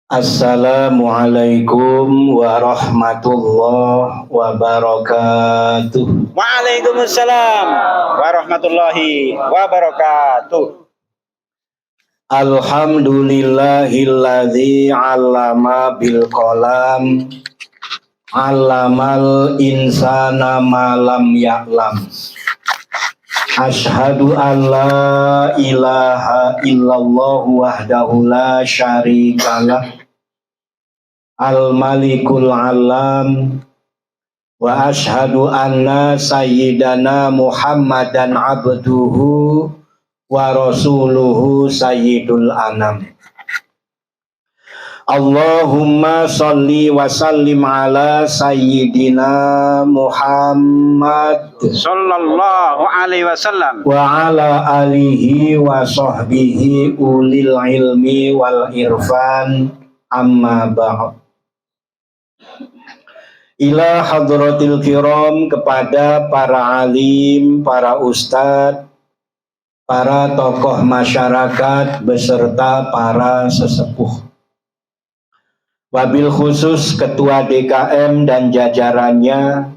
Assalamualaikum warahmatullahi wabarakatuh. Waalaikumsalam warahmatullahi wabarakatuh. Alhamdulillahilladzi 'allama bil qalam 'allamal insana ma lam ya'lam. Asyhadu an la ilaha illallah wahdahu la syarikalah al-malikul alam wa asyhadu anna sayyidana Muhammadan abduhu wa rasuluhu sayyidul anam. Allahumma sholli wa sallim ala sayyidina Muhammad sallallahu alaihi wasallam wa ala alihi wa sahbihi ulil ilmi wal irfan amma ba'd. Ila hadratil kiram, kepada para alim, para ustadz, para tokoh masyarakat beserta para sesepuh. Wabil khusus Ketua DKM dan jajarannya,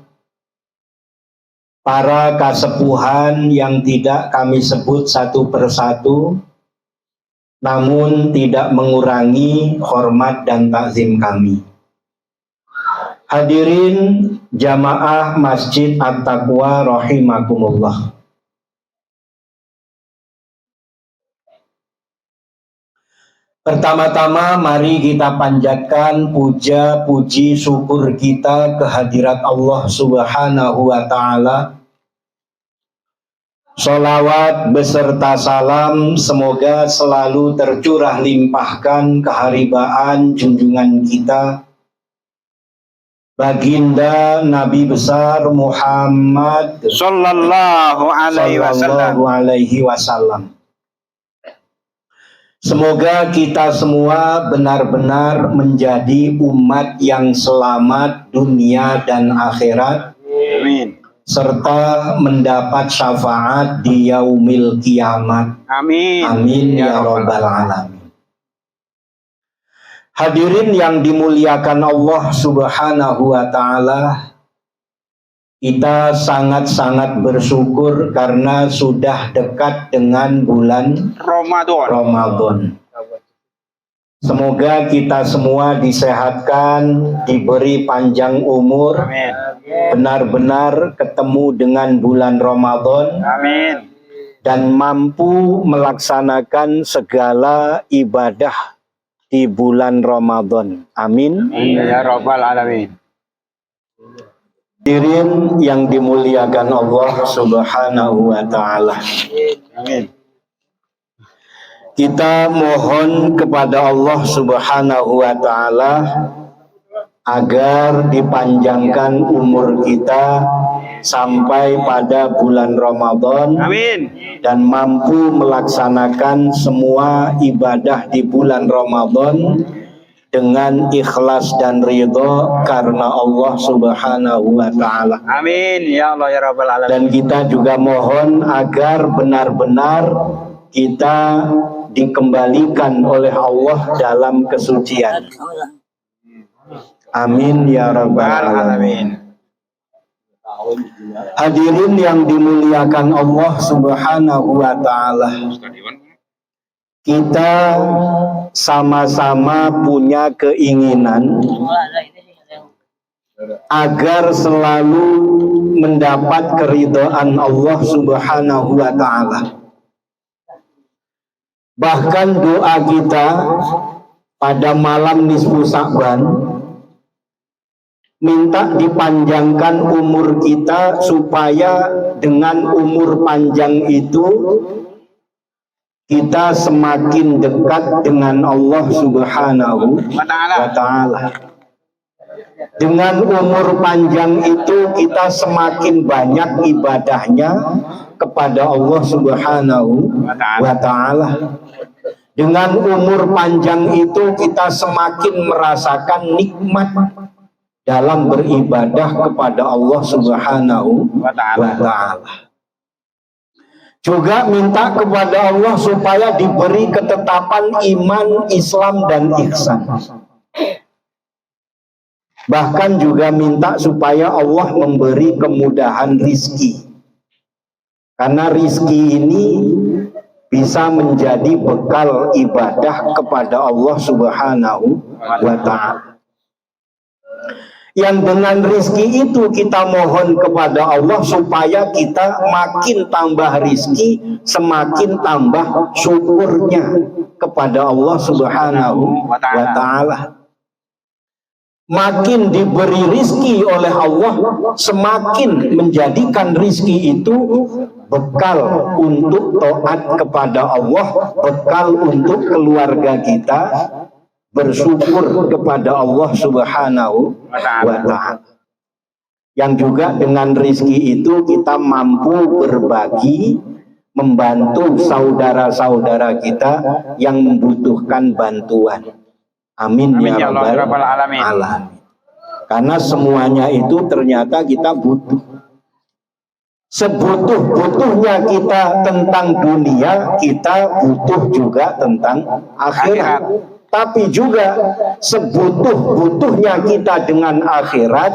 para kasepuhan yang tidak kami sebut satu persatu, namun tidak mengurangi hormat dan takzim kami. Hadirin jamaah Masjid At-Taqwa rahimakumullah. Pertama-tama mari kita panjatkan puja, puji, syukur kita kehadirat Allah Subhanahu wa Ta'ala. Sholawat beserta salam semoga selalu tercurah limpahkan keharibaan junjungan kita, Baginda Nabi besar Muhammad sallallahu alaihi wasallam. Semoga kita semua benar-benar menjadi umat yang selamat dunia dan akhirat. Amin. Serta mendapat syafaat di yaumil kiamat. Amin. Amin ya rabbal alamin. Hadirin yang dimuliakan Allah Subhanahu wa Ta'ala, kita sangat-sangat bersyukur karena sudah dekat dengan bulan Ramadan. Semoga kita semua disehatkan, diberi panjang umur, benar-benar ketemu dengan bulan Ramadan, amin, dan mampu melaksanakan segala ibadah di bulan Ramadan. Amin. Ya rabbal alamin. Hadirin yang dimuliakan Allah Subhanahu wa Ta'ala. Amin. Kita mohon kepada Allah Subhanahu wa Ta'ala agar dipanjangkan umur kita sampai pada bulan Ramadan. Amin. Dan mampu melaksanakan semua ibadah di bulan Ramadan dengan ikhlas dan ridho karena Allah Subhanahu wa Ta'ala. Amin ya Allah ya rabbal alamin. Dan kita juga mohon agar benar-benar kita dikembalikan oleh Allah dalam kesucian. Amin ya rabbal alamin. Hadirin yang dimuliakan Allah Subhanahu wa Ta'ala, kita sama-sama punya keinginan agar selalu mendapat keridhaan Allah Subhanahu wa Ta'ala. Bahkan doa kita pada malam nisfu Sa'ban minta dipanjangkan umur kita supaya dengan umur panjang itu kita semakin dekat dengan Allah Subhanahu wa Ta'ala. Dengan umur panjang itu kita semakin banyak ibadahnya kepada Allah Subhanahu wa Ta'ala. Dengan umur panjang itu kita semakin merasakan nikmat dalam beribadah kepada Allah Subhanahu wa Ta'ala. Juga minta kepada Allah supaya diberi ketetapan iman, Islam, dan ihsan. Bahkan juga minta supaya Allah memberi kemudahan rizki. Karena rizki ini bisa menjadi bekal ibadah kepada Allah Subhanahu wa Ta'ala. Yang dengan rizki itu kita mohon kepada Allah supaya kita makin tambah rizki, semakin tambah syukurnya kepada Allah Subhanahu wa Ta'ala. Makin diberi rizki oleh Allah, semakin menjadikan rizki itu bekal untuk taat kepada Allah, bekal untuk keluarga kita, bersyukur kepada Allah Subhanahu wa Ta'ala. Yang juga dengan rizki itu kita mampu berbagi, membantu saudara-saudara kita yang membutuhkan bantuan. Amin, Amin ya Rabbal Alamin. Karena semuanya itu ternyata kita butuh. Sebutuh-butuhnya kita tentang dunia, kita butuh juga tentang akhirat. Tapi juga sebutuh-butuhnya kita dengan akhirat,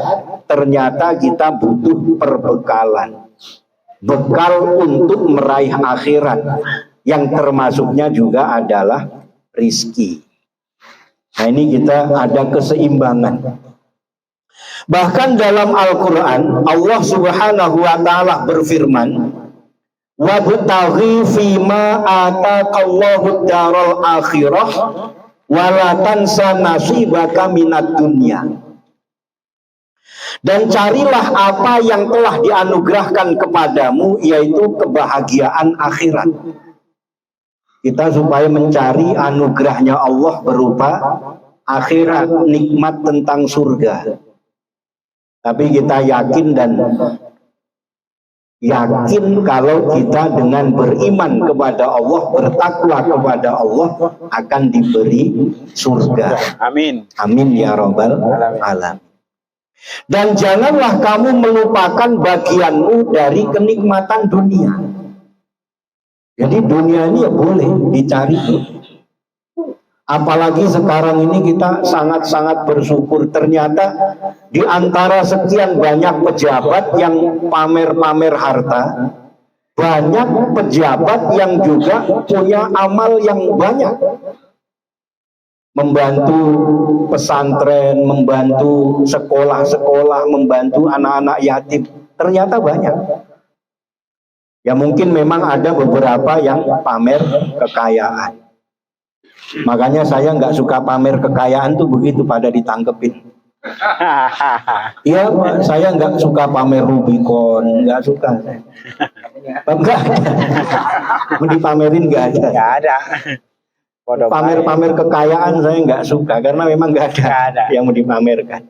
ternyata kita butuh perbekalan. Bekal untuk meraih akhirat, yang termasuknya juga adalah rizki. Nah, ini kita ada keseimbangan. Bahkan dalam Al-Quran, Allah Subhanahu wa Ta'ala berfirman, "Wabtaghi fima ataqallahu daral akhirah wala tansa nasibaka minad dunya." Dan carilah apa yang telah dianugerahkan kepadamu, yaitu kebahagiaan akhirat. Kita supaya mencari anugerahnya Allah berupa akhirat, nikmat tentang surga. Tapi kita yakin kalau kita dengan beriman kepada Allah, bertakwa kepada Allah, akan diberi surga. Amin. Amin ya Rabbal Alamin. Dan janganlah kamu melupakan bagianmu dari kenikmatan dunia. Jadi dunia ini ya boleh dicari. Apalagi sekarang ini kita sangat-sangat bersyukur, ternyata di antara sekian banyak pejabat yang pamer-pamer harta, banyak pejabat yang juga punya amal yang banyak. Membantu pesantren, membantu sekolah-sekolah, membantu anak-anak yatim, ternyata banyak. Ya mungkin memang ada beberapa yang pamer kekayaan. Makanya saya nggak suka pamer kekayaan tuh begitu pada ditangkepin. Iya Pak, saya nggak suka pamer Rubicon, nggak suka. Enggak ada. Mau dipamerin nggak ada. Nggak ada. Pamer-pamer kekayaan saya nggak suka karena memang nggak ada yang mau dipamerkan.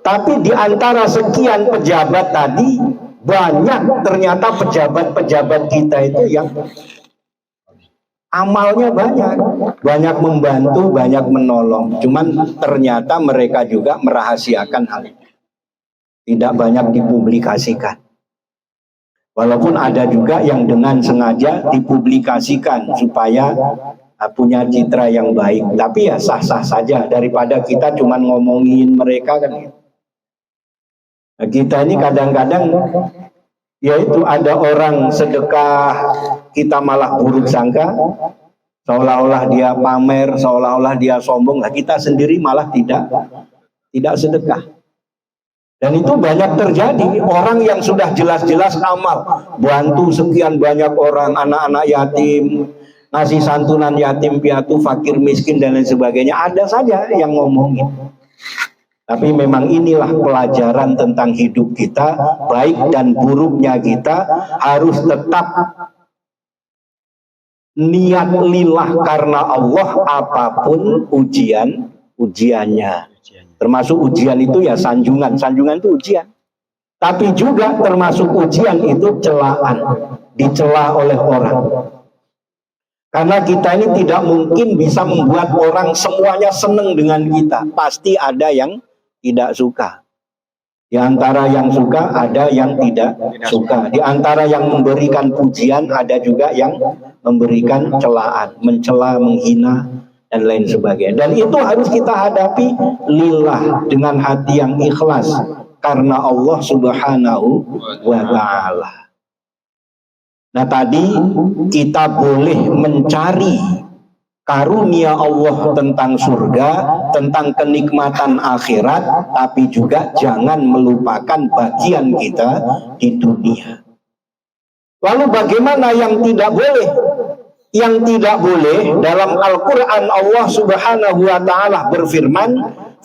Tapi di antara sekian pejabat tadi, banyak ternyata pejabat-pejabat kita itu yang amalnya banyak membantu, banyak menolong. Cuman ternyata mereka juga merahasiakan hal itu, tidak banyak dipublikasikan. Walaupun ada juga yang dengan sengaja dipublikasikan supaya punya citra yang baik. Tapi ya sah-sah saja daripada kita cuman ngomongin mereka kan gitu. Nah, kita ini kadang-kadang yaitu ada orang sedekah, kita malah buruk sangka, seolah-olah dia pamer, seolah-olah dia sombong. Nah, kita sendiri malah tidak sedekah. Dan itu banyak terjadi. Orang yang sudah jelas-jelas amal, bantu sekian banyak orang, anak-anak yatim, ngasih santunan yatim piatu, fakir miskin dan lain sebagainya, ada saja yang ngomongin. Tapi memang inilah pelajaran tentang hidup kita, baik dan buruknya kita harus tetap niat lillah karena Allah apapun ujiannya. Termasuk ujian itu ya sanjungan itu ujian. Tapi juga termasuk ujian itu celaan, dicela oleh orang. Karena kita ini tidak mungkin bisa membuat orang semuanya senang dengan kita. Pasti ada yang tidak suka. Di antara yang suka ada yang tidak suka. Di antara yang memberikan pujian ada juga yang memberikan celaan, mencela, menghina dan lain sebagainya. Dan itu harus kita hadapi lillah, dengan hati yang ikhlas karena Allah Subhanahu wa taala. Nah, tadi kita boleh mencari karunia Allah tentang surga, tentang kenikmatan akhirat, tapi juga jangan melupakan bagian kita di dunia. Lalu bagaimana yang tidak boleh? Yang tidak boleh, dalam Al-Quran Allah Subhanahu wa ta'ala berfirman,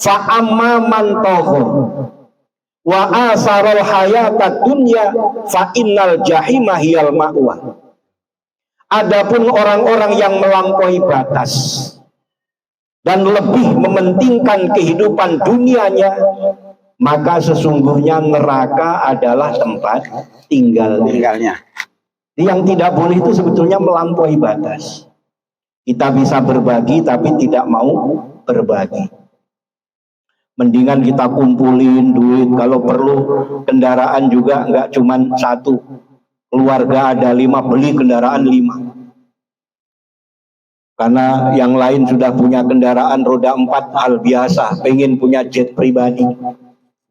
fa'amma man taghur wa asaral hayatad dunya fa innal jahima hiyal ma'wa. Adapun orang-orang yang melampaui batas dan lebih mementingkan kehidupan dunianya, maka sesungguhnya neraka adalah tempat tinggalnya. Yang tidak boleh itu sebetulnya melampaui batas. Kita bisa berbagi tapi tidak mau berbagi. Mendingan kita kumpulin duit, kalau perlu kendaraan juga nggak cuman satu. Keluarga ada 5, beli kendaraan 5. Karena yang lain sudah punya kendaraan roda 4, hal biasa, pengen punya jet pribadi.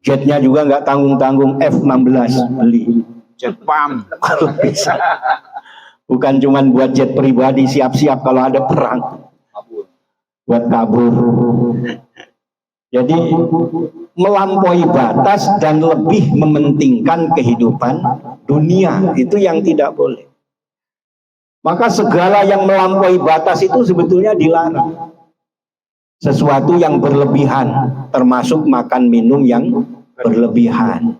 Jetnya juga nggak tanggung-tanggung, F-16 beli. Jet pam. Kalau bisa. Bukan cuman buat jet pribadi, siap-siap kalau ada perang. Buat kabur. Jadi melampaui batas dan lebih mementingkan kehidupan dunia, itu yang tidak boleh. Maka segala yang melampaui batas itu sebetulnya dilarang. Sesuatu yang berlebihan, termasuk makan minum yang berlebihan.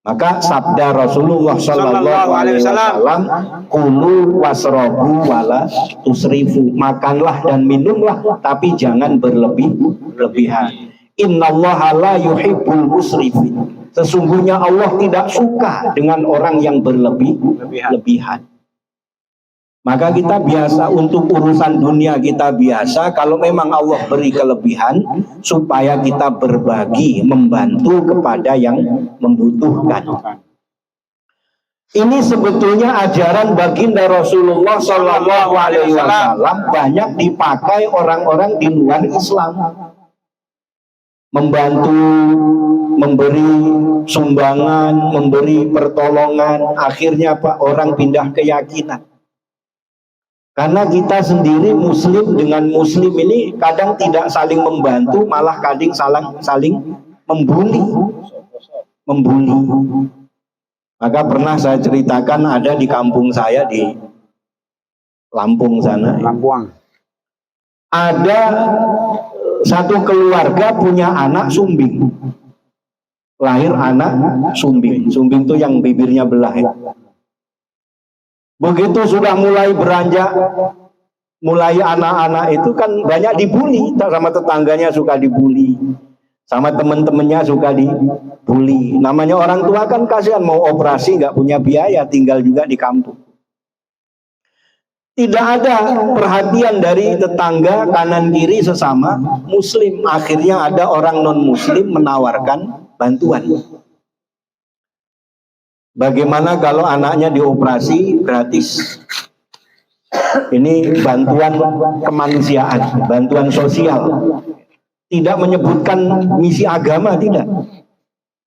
Maka sabda Rasulullah Sallallahu Alaihi Wasallam, kulu wasrobu wala tusrifu, makanlah dan minumlah, tapi jangan berlebihan. Innallaha la yuhibbul musrifin. Sesungguhnya Allah tidak suka dengan orang yang berlebihan. Maka kita biasa untuk urusan dunia, kita biasa kalau memang Allah beri kelebihan supaya kita berbagi, membantu kepada yang membutuhkan. Ini sebetulnya ajaran baginda Rasulullah Sallallahu Alaihi Wasallam banyak dipakai orang-orang di luar Islam. Membantu, memberi sumbangan, memberi pertolongan, akhirnya Pak, orang pindah keyakinan. Karena kita sendiri muslim dengan muslim ini kadang tidak saling membantu, malah kadang saling membuli. Maka pernah saya ceritakan, ada di kampung saya di Lampung sana. Ada satu keluarga punya anak sumbing. Lahir anak sumbing. Sumbing itu yang bibirnya belah ya. Begitu sudah mulai beranjak, mulai anak-anak itu kan banyak dibully, sama tetangganya suka dibully, sama teman-temannya suka dibully. Namanya orang tua kan kasihan, mau operasi nggak punya biaya, tinggal juga di kampung. Tidak ada perhatian dari tetangga kanan kiri sesama muslim. Akhirnya ada orang non muslim menawarkan bantuan. Bagaimana kalau anaknya dioperasi gratis? Ini bantuan kemanusiaan, bantuan sosial. Tidak menyebutkan misi agama, tidak.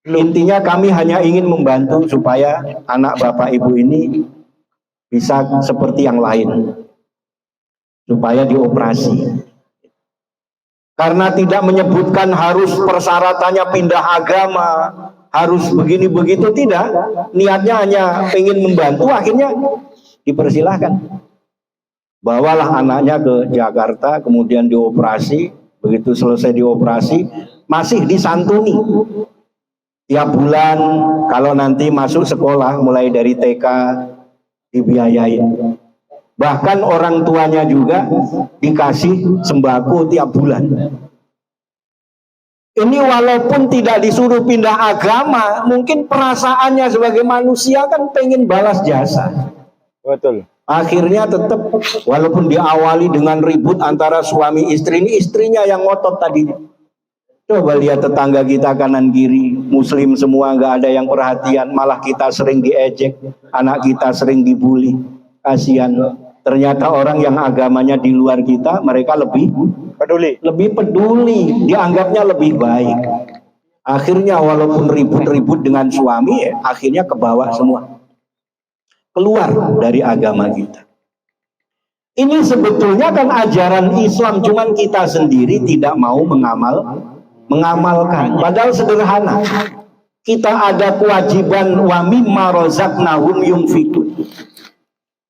Intinya kami hanya ingin membantu supaya anak bapak ibu ini bisa seperti yang lain, supaya dioperasi. Karena tidak menyebutkan harus persyaratannya pindah agama, harus begini begitu, tidak. Niatnya hanya ingin membantu, akhirnya dipersilahkan. Bawalah anaknya ke Jakarta, kemudian dioperasi. Begitu selesai dioperasi, masih disantuni. Tiap bulan kalau nanti masuk sekolah, mulai dari TK dibiayain. Bahkan orang tuanya juga dikasih sembako tiap bulan. Ini walaupun tidak disuruh pindah agama, mungkin perasaannya sebagai manusia kan pengen balas jasa. Betul. Akhirnya tetap, walaupun diawali dengan ribut antara suami istri, ini istrinya yang ngotot tadi. Coba lihat tetangga kita kanan kiri, muslim semua, nggak ada yang perhatian, malah kita sering diejek, anak kita sering dibully. Kasihan. Ternyata orang yang agamanya di luar kita, mereka lebih peduli, dianggapnya lebih baik. Akhirnya walaupun ribut-ribut dengan suami, akhirnya ke bawah semua, keluar dari agama kita. Ini sebetulnya kan ajaran Islam, cuman kita sendiri tidak mau mengamalkan. Padahal sederhana. Kita ada kewajiban wa mimma razaqnahum yunfiqun.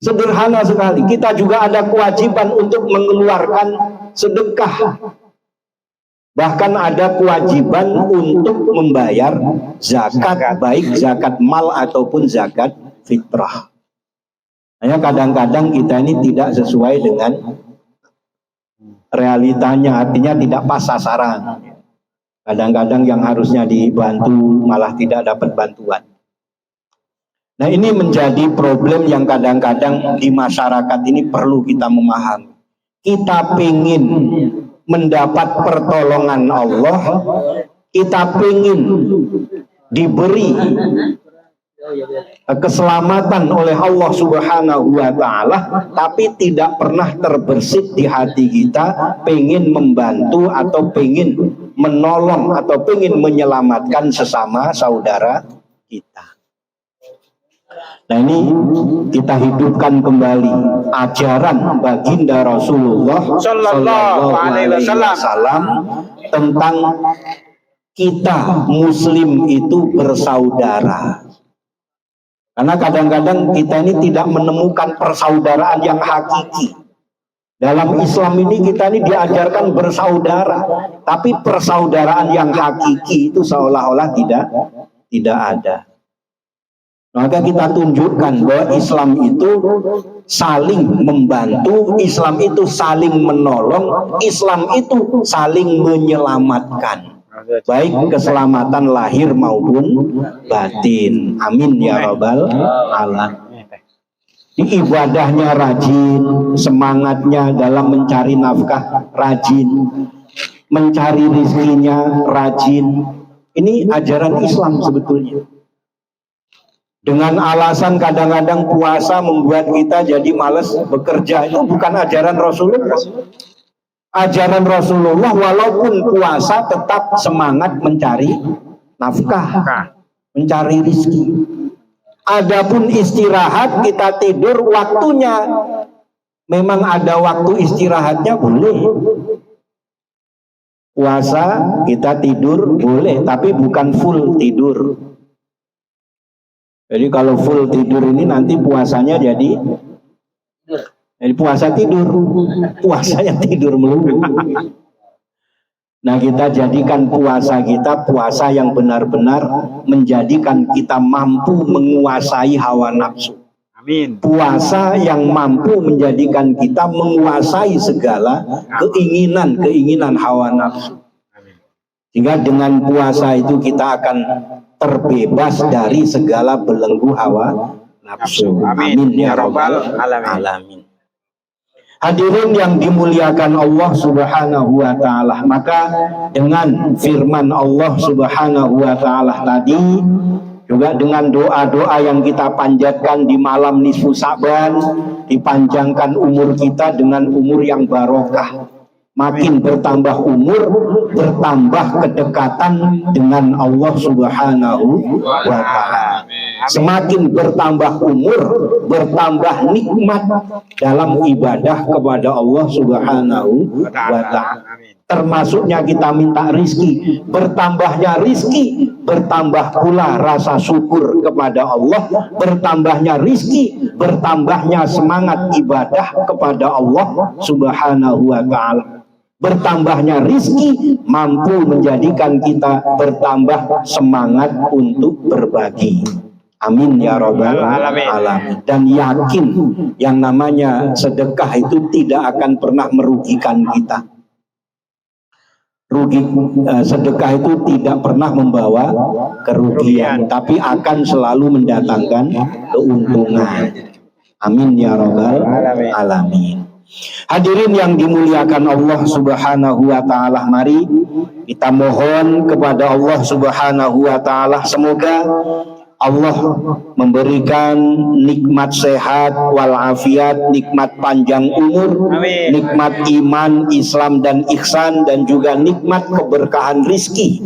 Sederhana sekali. Kita juga ada kewajiban untuk mengeluarkan sedekah. Bahkan ada kewajiban untuk membayar zakat, baik zakat mal ataupun zakat fitrah. Hanya kadang-kadang kita ini tidak sesuai dengan realitanya, artinya tidak pas sasaran. Kadang-kadang yang harusnya dibantu malah tidak dapat bantuan. Nah, ini menjadi problem yang kadang-kadang di masyarakat ini perlu kita memahami. Kita pengen mendapat pertolongan Allah, kita pengen diberi keselamatan oleh Allah Subhanahu wa Ta'ala, tapi tidak pernah terbersit di hati kita pengen membantu atau pengen menolong atau pengen menyelamatkan sesama saudara kita. Nah, ini kita hidupkan kembali ajaran baginda Rasulullah Sallallahu Alaihi Wasallam tentang kita Muslim itu bersaudara. Karena kadang-kadang kita ini tidak menemukan persaudaraan yang hakiki. Dalam Islam ini kita ini diajarkan bersaudara, tapi persaudaraan yang hakiki itu seolah-olah tidak ada. Maka kita tunjukkan bahwa Islam itu saling membantu, Islam itu saling menolong, Islam itu saling menyelamatkan. Baik keselamatan lahir maupun batin. Amin ya rabbal alamin. Ibadahnya rajin, semangatnya dalam mencari nafkah rajin, mencari rizkinya rajin. Ini ajaran Islam sebetulnya. Dengan alasan kadang-kadang puasa membuat kita jadi malas bekerja, itu bukan ajaran Rasulullah. Ajaran Rasulullah walaupun puasa tetap semangat mencari nafkah, mencari rizki. Adapun istirahat, kita tidur waktunya, memang ada waktu istirahatnya boleh. Puasa kita tidur boleh, tapi bukan full tidur. Jadi kalau full tidur ini nanti puasanya jadi puasa tidur, puasanya tidur melulu. Nah, kita jadikan puasa kita puasa yang benar-benar menjadikan kita mampu menguasai hawa nafsu. Amin. Puasa yang mampu menjadikan kita menguasai segala keinginan hawa nafsu. Sehingga dengan puasa itu kita akan terbebas dari segala belenggu hawa nafsu. Amin ya rabbal alamin. Hadirin yang dimuliakan Allah Subhanahu wa Ta'ala, maka dengan firman Allah Subhanahu wa Ta'ala tadi, juga dengan doa-doa yang kita panjatkan di malam nisfu Sa'ban, dipanjangkan umur kita dengan umur yang barokah. Makin bertambah umur, bertambah kedekatan dengan Allah Subhanahu wa Ta'ala. Semakin bertambah umur, bertambah nikmat dalam ibadah kepada Allah Subhanahu wa Ta'ala. Termasuknya kita minta rizki. Bertambahnya rizki, bertambah pula rasa syukur kepada Allah. Bertambahnya rizki, bertambahnya semangat ibadah kepada Allah Subhanahu wa Ta'ala. Bertambahnya rizki mampu menjadikan kita bertambah semangat untuk berbagi. Amin ya rabbal alamin. Dan yakin yang namanya sedekah itu tidak akan pernah merugikan kita. Sedekah itu tidak pernah membawa kerugian, tapi akan selalu mendatangkan keuntungan. Amin ya rabbal alamin. Hadirin yang dimuliakan Allah Subhanahu wa taala, mari kita mohon kepada Allah Subhanahu wa taala semoga Allah memberikan nikmat sehat walafiat, nikmat panjang umur, Amin. nikmat iman, Islam dan ihsan, dan juga nikmat keberkahan rizki,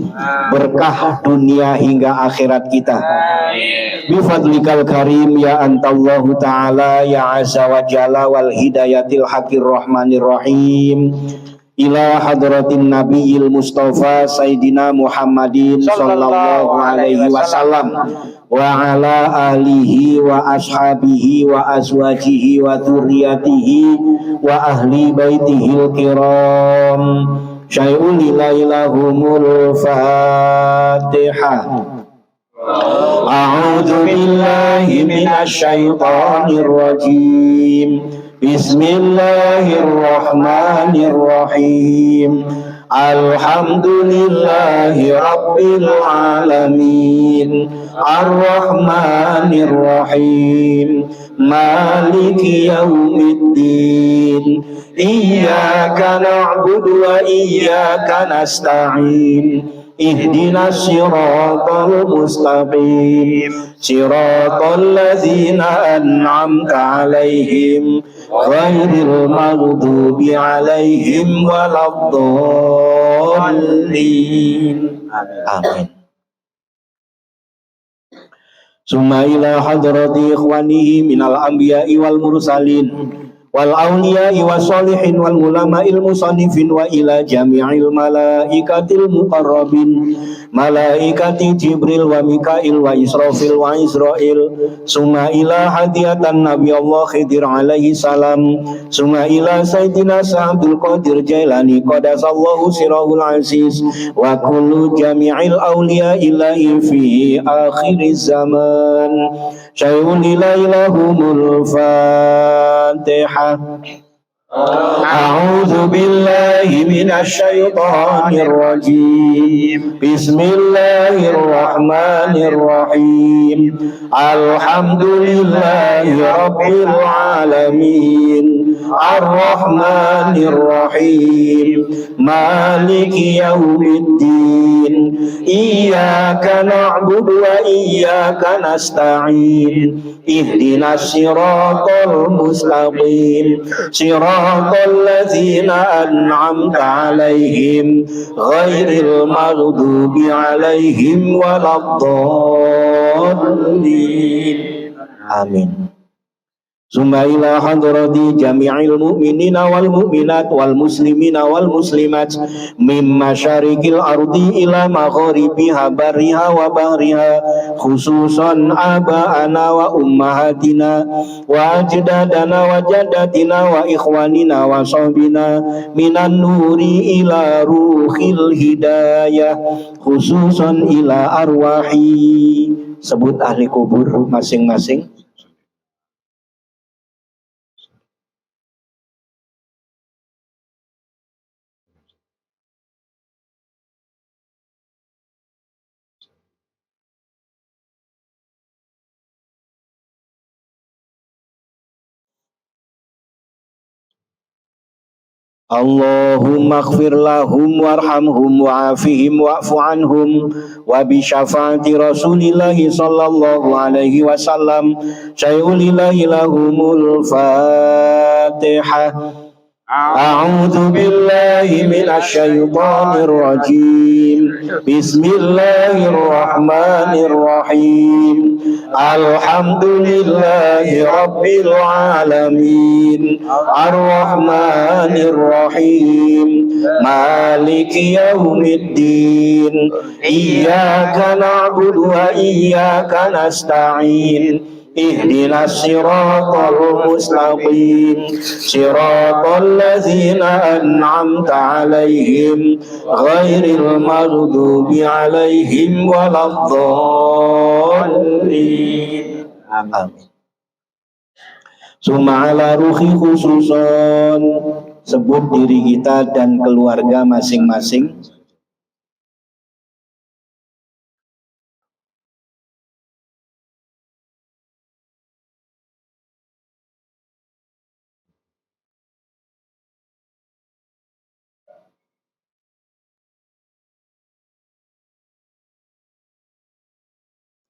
berkah dunia hingga akhirat kita. Bifadlikal karim ya antallahu ta'ala ya azza wa jalla wal hidayatil hakir rahmanir rahim ila hadratin nabiyil mustafa sayyidina Muhammadin sallallahu alaihi wasallam wa ala alihi wa ashabihi wa azwajihi wa dzurriyyatihi wa ahli baitihil kiram. Syai'un ilailahumul Fatihah. A'udzu billahi minasy syaithanir rajim. Bismillahirrahmanirrahim. Alhamdulillahi rabbil alamin. Arrahmanir rahim. Maliki yaumiddin. Iyyaka na'budu wa iyyaka nasta'in. Ihdinas siratal mustaqim. Siratal ladzina an'amta 'alaihim ghairil maghdubi 'alaihim waladdallin. Amin. Summa ila hadrati ikhwanihi minal anbiya'i wal mursalin wal awliya'i wassalihin wal ulama'il musannifin wa ila jami'il malaikatil muqarrabin malaikati Jibril wa Mikail wa Israfil wa Israil. Summa ila hadiyatan Nabi Allah Khidir alaihi salam. Summa ila Sayyidina Sa'abdul Qadir Jailani qadasallahu sirahul aziz wa kullu jami'il awliya ilahi fi akhiriz zaman. Syai'un ilailahumul Fatihah. A'udzu billahi minasy syaithanir rajim. Bismillahirrahmanirrahim. Alhamdulillahi rabbil alamin. Arrahmanir rahim. Maliki yaumiddin. Iyyaka na'budu wa iyyaka nasta'in. Ihdinas siratal mustaqim. Siratal ladzina an'amta 'alaihim ghairil maghdubi 'alaihim waladdallin. Amin. Summa ila hadrati jami'il mu'minina wal mu'minat wal muslimina wal muslimat mim masyariqil ardi ila magharibiha barriha wa bahriha, khususan aba'ana wa ummahatina wa ajdadana wa jaddatina wa ikhwanina wa sahbina minan nuri ila ruhil hidayah, khususan ila arwahi. Sebut ahli kubur masing-masing. Allahumma ighfir lahum warhamhum wa'afihim wa'fu anhum wa bi syafaati Rasulillahi sallallahu alaihi wasallam. Syai'ulillahi lahumul Fatihah. A'udzu billahi minasy syaithanir rajim. Bismillahirrahmanirrahim. Alhamdulillahi rabbil alamin. Arrahmanir rahim. Maliki yaumiddin. Iyyaka na'budu wa iyyaka nasta'in. Ihdinas siratal mustaqim. Siratal ladzina an'amta 'alaihim ghairil maghdubi 'alaihim waladdallin. Amin. Summa ala ruhi khususon. Sebut diri kita dan keluarga masing-masing.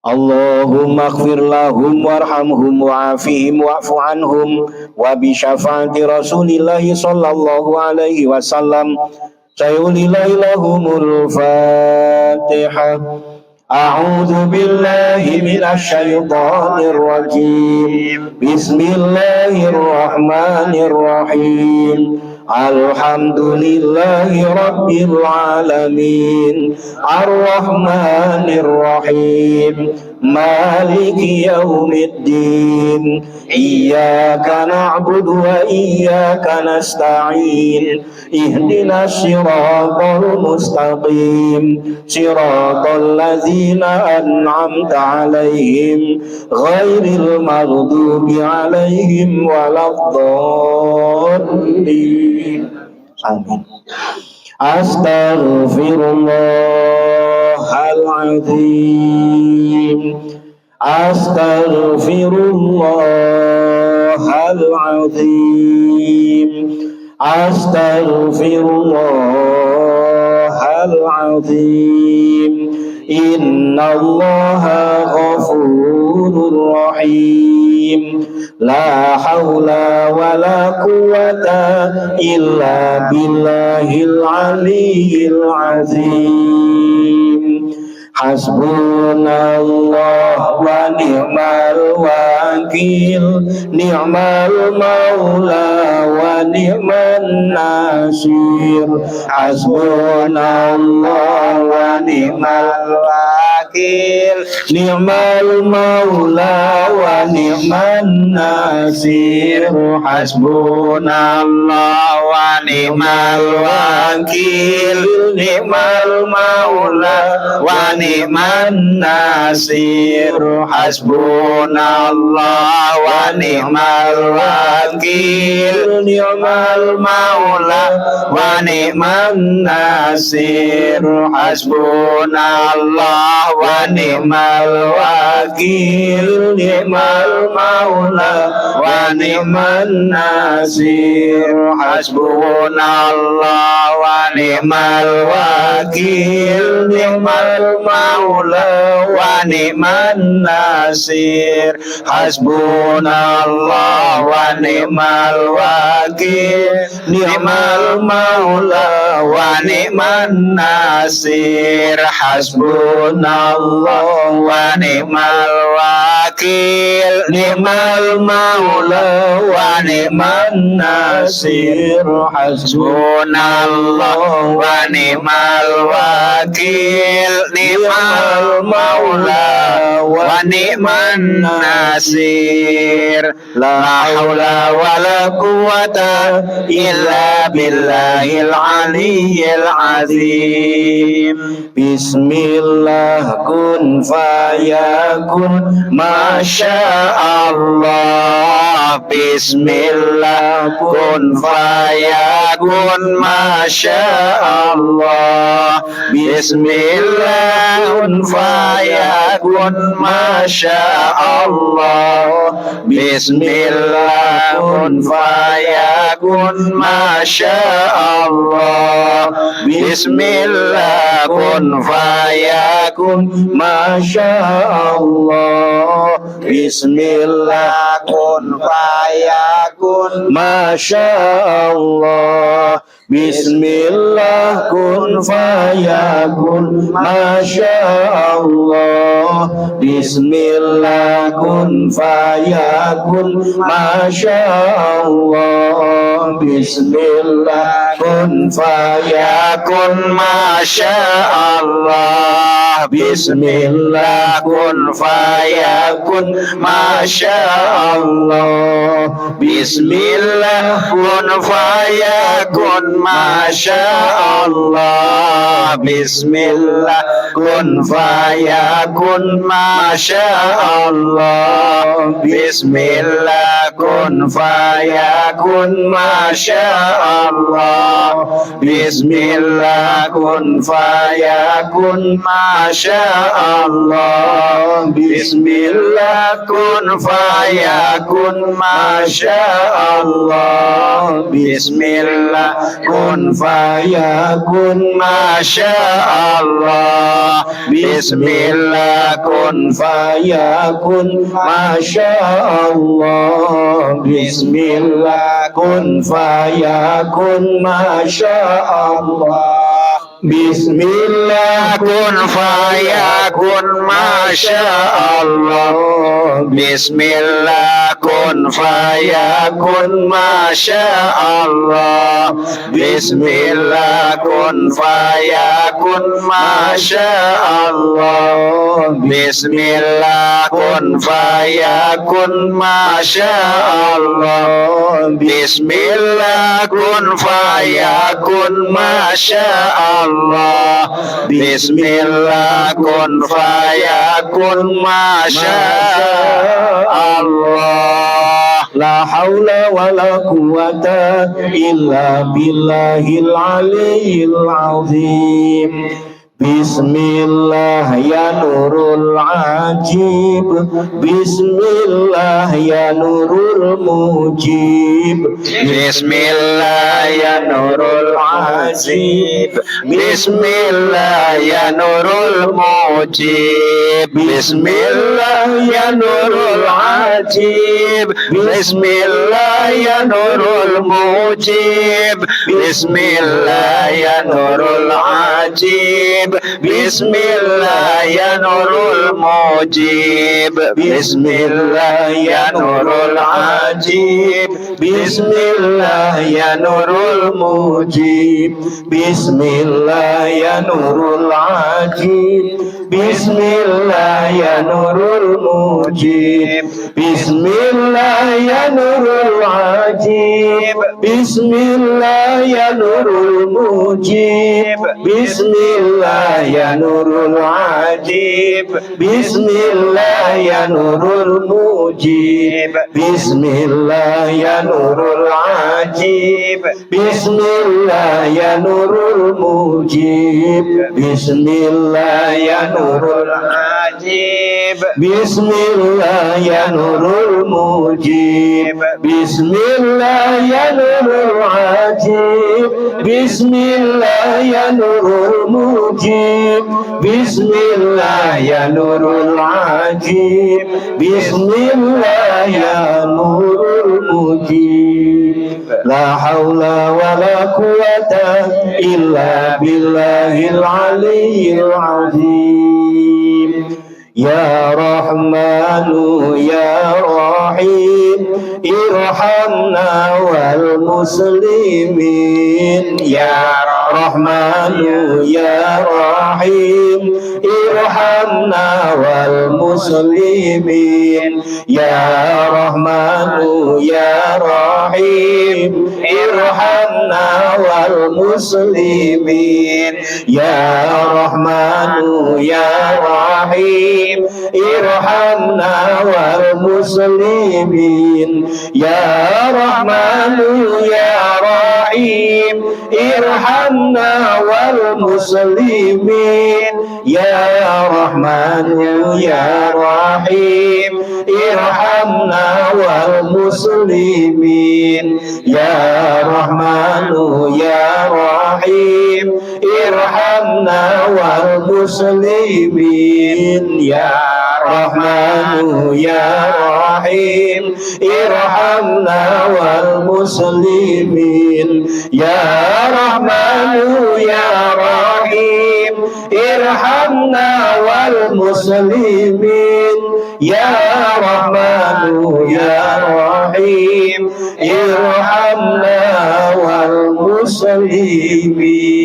Allahumma ighfir lahum warhamhum wa'afihim wa'fu anhum wa bi syafaati Rasulillah sallallahu alaihi wasallam. Sayulillahi lahumul Fatihah. A'udzu billahi minasy syaithanir rajim. Bismillahirrahmanirrahim. Alhamdulillahi rabbil alamin. Ar-Rahmanir Rahim. Maliki yaumiddin. Iyyaka na'budu wa iyyaka nasta'in. Ihdinas siratal mustaqim. Siratal ladzina an'amta 'alaihim ghairil maghdubi 'alaihim waladdallin. Amin. Astaghfirullahaladzim. Astaghfirullahaladzim. Astaghfirullahaladzim. Innallaha ghafurur rahim. La haula wa la quwwata illa billahil aliyyil azim. Hasbunallah wa ni'mal wakil. Ni'mal maula wa ni'man nasir. Hasbunallah wa ni'mal wakil. Ni'mal maula wa ni'man nasir. Hasbunallah wa ni'mal wakil. Ni'mal maula wa ni'man nasir. Hasbunallah wa ni'mal wakil. Ni'mal maula wa ni'man nasir. Hasbunallah wa ni'mal wakil. Ni'mal maula wa ni'man nasir. Hasbunallah wa ni'mal wakil. Ni'mal maula wa ni'man nasir. Hasbunallah wa ni'mal wakil. Ni'mal maula wa ni'man nasir. Hasbunallah wa ni'mal wakil. Ni'mal maula wa ni'man nasir. Hasbunallah wa ni'mal wakil. Ni'mal maula wa ni'man nasir. La haula wa la quwwata illa billahil aliyyil azim. Bismillah kun fayakun masya Allah. Bismillah kun fayakun masya Allah. Bismillah kun fayakun masya Allah. Bismillah kun fayakun masya Allah. Bismillah kun fayakun masya Allah. Bismillah kun fayakun masya Allah. Bismillah kun fayakun masya Allah. Bismillah kun fayakun masya Allah. Bismillah kun fayakun masya Allah. Bismillah kun fayakun masya Allah. Bismillah kun fayakun masya Allah. Bismillah kun fayakun masya Allah. Bismillah kun fayakun masya Allah. Bismillah kun fayakun masya Allah. Bismillah kun fayakun masya Allah. Bismillah kun fayakun masya Allah. Bismillah kun fayakun masya Allah. Bismillah kun fayakun masya Allah. Bismillah kun fayakun masya Allah. Bismillah kun fayakun masya Allah. Bismillah kun fayakun masya Allah. Bismillah kun fayakun masya Allah. Bismillah kun fayakun masya Allah. Bismillah kun fayakun masya Allah. La haula wa la quwata illa billahil aliyyil azim. Bismillah ya nurul ajib. Bismillah ya nurul mujib. Bismillah ya nurul ajib. Bismillah ya nurul mujib. Bismillah ya nurul ajib. Bismillah ya nurul mujib. Bismillah ya nurul ajib. Bismillah ya nurul mujib. Bismillah ya nurul ajib. Bismillah ya nurul mujib. Bismillah ya nurul ajib. Bismillah ya nurul mujib. Bismillah ya nurul ajib. Bismillah ya nurul mujib. Bismillah ya nurul ajib. Bismillah ya nurul mujib. Bismillah ya nurul ajib. Bismillah ya nurul mujib. Bismillah ya nurul ajib. Bismillah ya nurul mujib. Bismillah ya nurul ajib. Bismillah ya nurul mujib. Bismillah ya nurul ajib. Bismillah ya nurul mujib. La haula wa la quwata illa billahil aliyyil azim. Ya Rahmanu ya Rahim, irhamna wal muslimin. Ya Rahmanu ya Rahim, irhamna wal muslimin. Ya Rahmanu ya Rahim, irhamna wal muslimin. Ya Rahmanu ya Rahim, irhamna wal muslimin. Ya Rahmanu ya Rahim, irhamna wal muslimin. Ya Rahmanu ya Rahim, irhamna wal muslimin. Ya Rahmanu ya Rahim, irhamna wal muslimin. Ya Rahmanu ya Rahim, irhamna wal muslimin. Ya Rahmanu ya Rahim, irhamna wal muslimin. Ya Rahmanu ya Rahim, irhamna wal muslimin.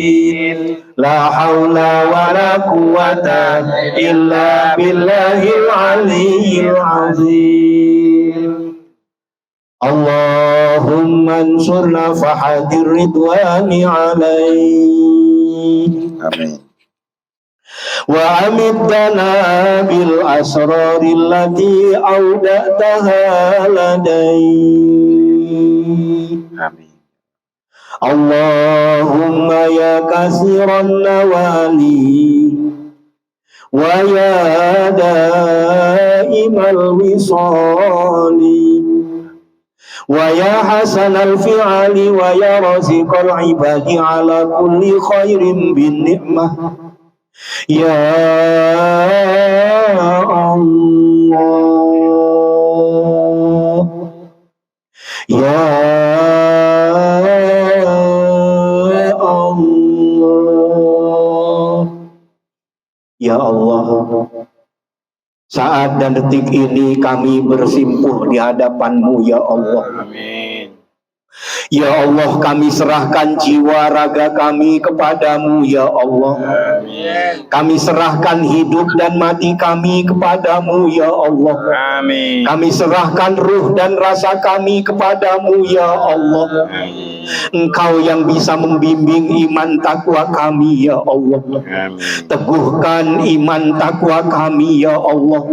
La haula wa la quwata illa billahil aliyyil azim. Allahumma ansurna fahadir ridwani alaih. Amin. Wa amiddana bil asrari allati awda'taha ladai. Amin. Allahumma ya kasiran nawali wa ya daimal wisali wa ya hasanal fi'ali wa ya raziqal ibadi ala kulli khairin bin ni'mah. Ya Allah, ya Allah, ya Allah. Saat dan detik ini kami bersimpuh di hadapan-Mu ya Allah. Amin. Ya Allah, kami serahkan jiwa raga kami kepadamu ya Allah. Amin. Kami serahkan hidup dan mati kami kepadamu ya Allah. Amin. Kami serahkan ruh dan rasa kami kepadamu ya Allah. Amin. Engkau yang bisa membimbing iman takwa kami ya Allah. Amin. Teguhkan iman takwa kami ya Allah.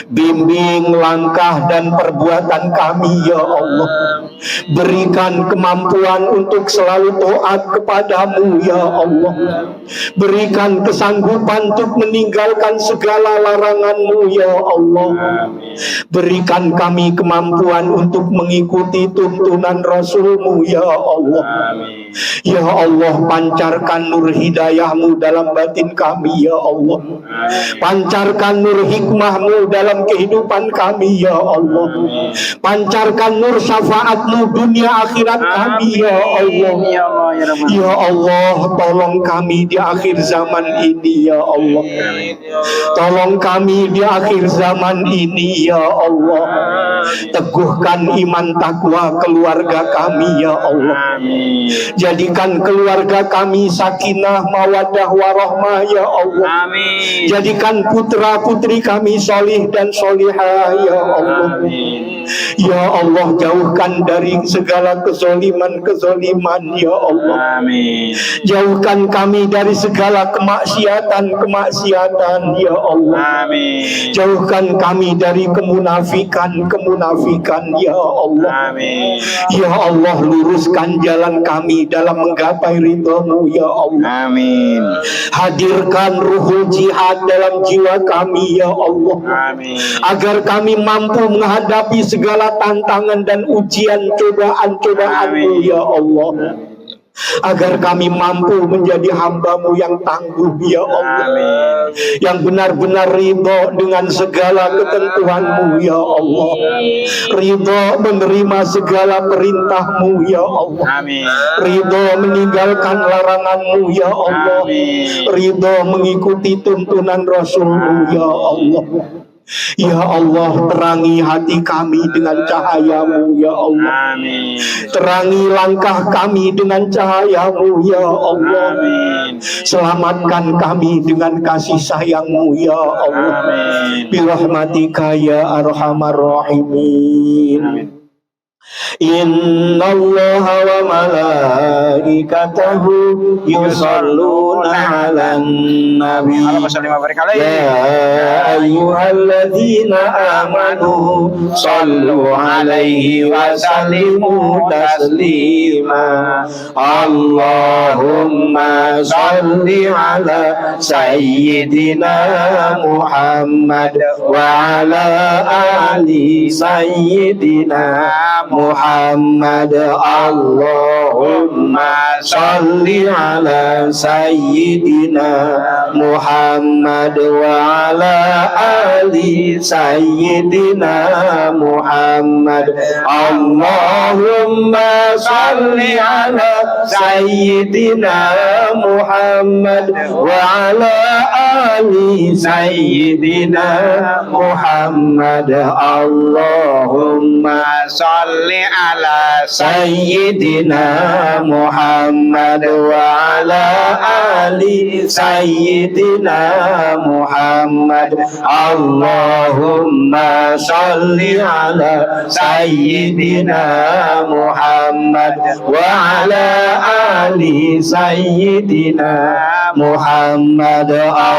Bimbing langkah dan perbuatan kami ya Allah. Berikan kemampuan untuk selalu taat kepadamu ya Allah. Berikan kesanggupan untuk meninggalkan segala laranganmu ya Allah. Berikan kami kemampuan untuk mengikuti tuntunan Rasulmu ya Allah. Ya Allah, pancarkan nur hidayahmu dalam batin kami ya Allah. Pancarkan nur hikmahmu dalam kehidupan kami ya Allah. Pancarkan nur syafaatmu dunia akhirat kami ya Allah. Ya Allah, tolong kami di akhir zaman ini ya Allah. Tolong kami di akhir zaman ini ya Allah. Teguhkan iman takwa keluarga kami ya Allah. Jadikan keluarga kami sakinah mawaddah warahmah ya Allah. Jadikan putra putri kami solih dan solihah ya Allah. Ya Allah, jauhkan dari segala kezoliman ya Allah. Jauhkan kami dari segala kemaksiatan ya Allah. Jauhkan kami dari kemunafikan ya Allah. Ya Allah, luruskan jalan kami dalam menggapai ridha-Mu ya Allah. Hadirkan ruhul jihad dalam jiwa kami ya Allah. Agar kami mampu menghadapi segala tantangan dan ujian cobaan-cobaan-Mu ya Allah. Agar kami mampu menjadi hamba-Mu yang tangguh ya Allah. Yang benar-benar ridho dengan segala ketentuan-Mu ya Allah. Ridho menerima segala perintah-Mu ya Allah. Ridho meninggalkan larangan-Mu ya Allah. Ridho mengikuti tuntunan Rasul-Mu ya Allah. Ya Allah, terangi hati kami dengan cahaya-Mu ya Allah. Terangi langkah kami dengan cahaya-Mu ya Allah. Selamatkan kami dengan kasih sayang-Mu ya Allah. Birahmatika ya arhamar rahimin. Inna Allah wa malaikatahu yusalluna 'alan nabi. Ya ayyuhalladzina amanu sallu 'alaihi wa sallimu taslima. Allahumma salli 'ala sayyidina Muhammad wa 'ala ali sayyidina Muhammad. Allahumma salli ala sayyidina Muhammad wa ala ali sayyidina Muhammad. Allahumma salli ala sayyidina Muhammad wa ala ali sayyidina Muhammad. Allahumma salli ala sayyidina Muhammad wa ala ali sayyidina Muhammad. Allahumma salli ala sayyidina Muhammad wa ala ali sayyidina Muhammad.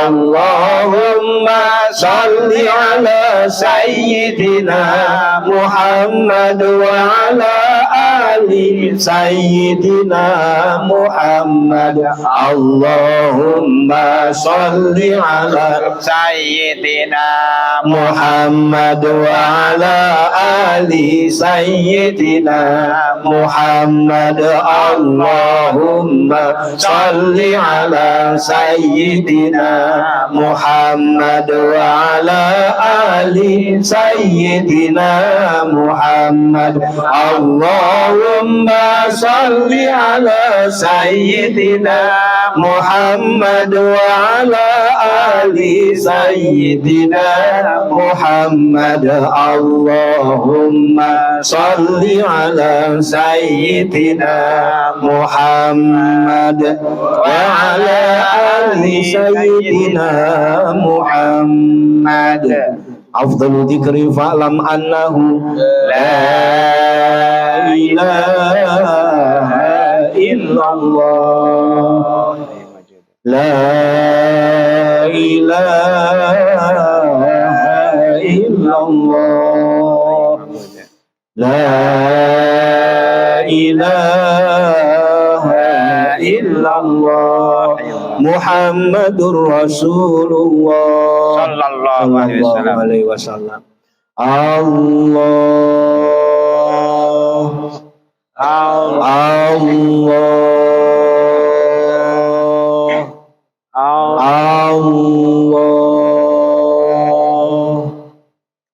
Allahumma salli ala sayyidina Muhammad wa ala ali sayyidina Muhammad. Allahumma sholli ala Sayyidina Muhammad wa ala ali sayyidina Muhammad. Allahumma sholli ala sayyidina Muhammad wa ala ali sayyidina Muhammad. Allahumma sholli ala sayyidina Muhammad wa ala ali sayyidina Muhammad. Allahumma sholli ala sayyidina Muhammad wa ala ali sayyidina Muhammad. Afdalu dzikri fa'lam annahu la ilaha illallah, la ilaha illallah, la ilaha illallah, Muhammadur Rasulullah sallallahu alaihi wasallam. Allah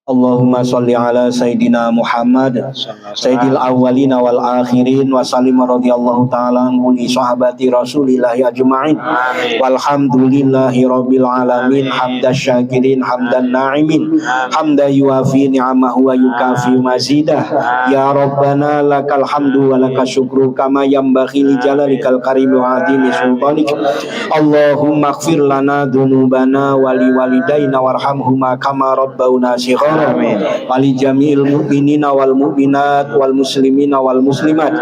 Allahumma sholli ala Sayyidina Muhammad Sayyidil awwalina wal akhirin wa sallim radhiyallahu ta'ala an kulli sahabati rasulillahi ajma'in walhamdulillahi rabbil alamin hamdas syakirin hamdan na'imin hamda yuafi ni'amahu wa yukafi mazidah. Ya Rabbana lakal hamdu wa lakal syukru kama yambaghi li jalalikal karim wa adimi sultanik. Allahumma ighfir lana dhunubana wa li walidayna warhamhuma kama rabbawna shighara. Wali jami'il mu'minina wal mu'minat wal muslimina wal muslimat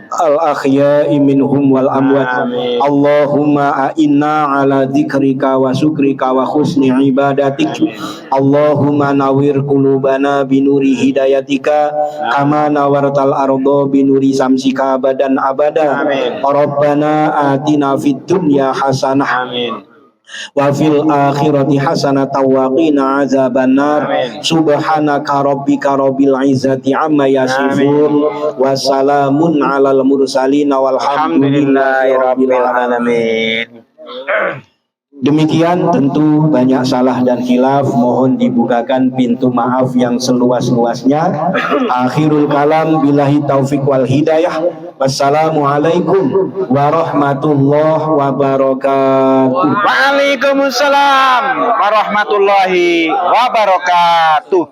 al ahya'i minhum wal amwat. Allahumma a'inna ala dzikrika wa syukrika wa husni ibadatik. Allahumma nawwir qulubana binuri hidayatika kama nawartal ardo binuri samsika abadan abada. Rabbana atina fid dunya hasanah wa fil akhirati hasanatan wa qina azabannar. Subhanaka rabbika rabbil izzati amma yasifun wa salamun alal mursalin walhamdulillahi rabbil alamin. Demikian, tentu banyak salah dan khilaf, mohon dibukakan pintu maaf yang seluas-luasnya. Akhirul kalam billahi taufik wal hidayah. Wassalamualaikum warahmatullahi wabarakatuh. Waalaikumsalam warahmatullahi wabarakatuh.